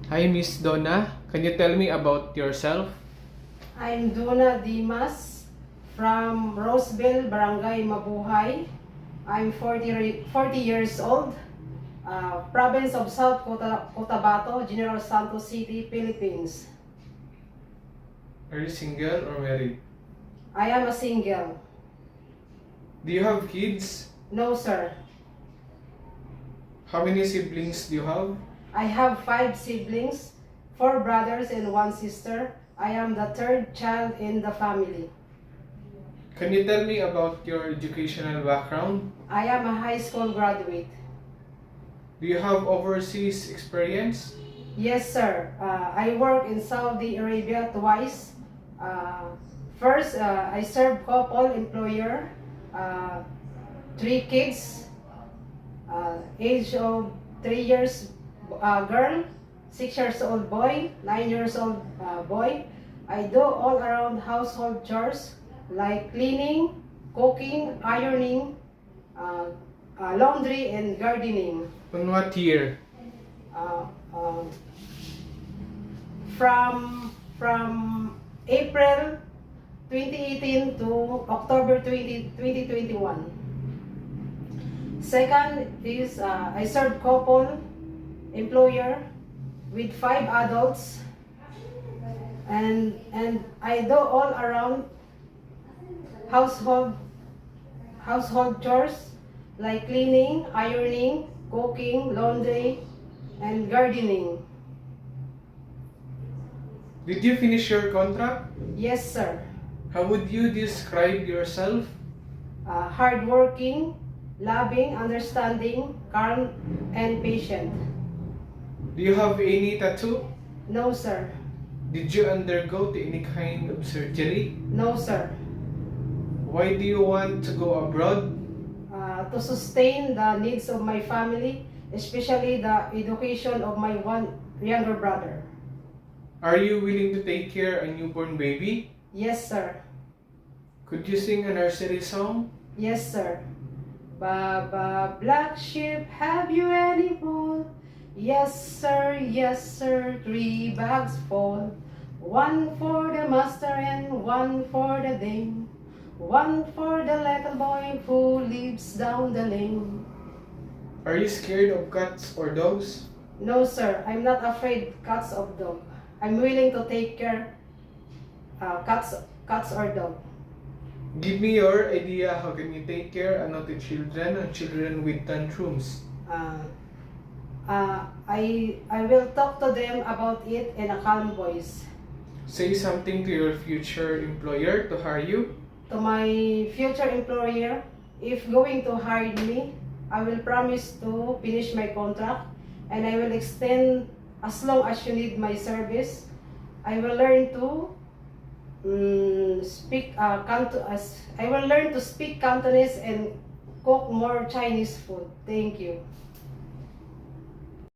Hi, Miss Donna. Can you tell me about yourself? I'm Donna Dimas from Roseville, Barangay Mabuhay. I'm 40 years old, province of South Cotabato, General Santos City, Philippines. Are you single or married? I am a single. Do you have kids? No, sir. How many siblings do you have? I have 5 siblings, 4 brothers and 1 sister. I am the third child in the family. Can you tell me about your educational background? I am a high school graduate. Do you have overseas experience? Yes, sir. I work in Saudi Arabia twice. First, I served couple employer, 3 kids, age of 3 years girl, 6 years old boy, 9 years old boy. I do all around household chores like cleaning, cooking, ironing, laundry, and gardening. On what year? Uh, uh, from April 2018 to October 2021. Second is I served couple employer with 5 adults, and I do all around household chores like cleaning, ironing, cooking, laundry, and gardening. Did you finish your contract? Yes, sir. How would you describe yourself? Hardworking, loving, understanding, calm, and patient. Do you have any tattoo? No, sir. Did you undergo any kind of surgery? No, sir. Why do you want to go abroad? To sustain the needs of my family, especially the education of my one younger brother. Are you willing to take care of a newborn baby? Yes, sir. Could you sing a nursery song? Yes, sir. Baba, black sheep, have you any wool? Yes, sir, yes, sir, 3 bags full. 1 for the master and 1 for the dame. 1 for the little boy who lives down the lane. Are you scared of cats or dogs? No, sir, I'm not afraid cats or dog. I'm willing to take care cats or dog. Give me your idea how can you take care of naughty children and children with tantrums. I will talk to them about it in a calm voice. Say something to your future employer to hire you. To my future employer, if going to hire me, I will promise to finish my contract and I will extend as long as you need my service. I will learn to I will learn to speak Cantonese and cook more Chinese food. Thank you.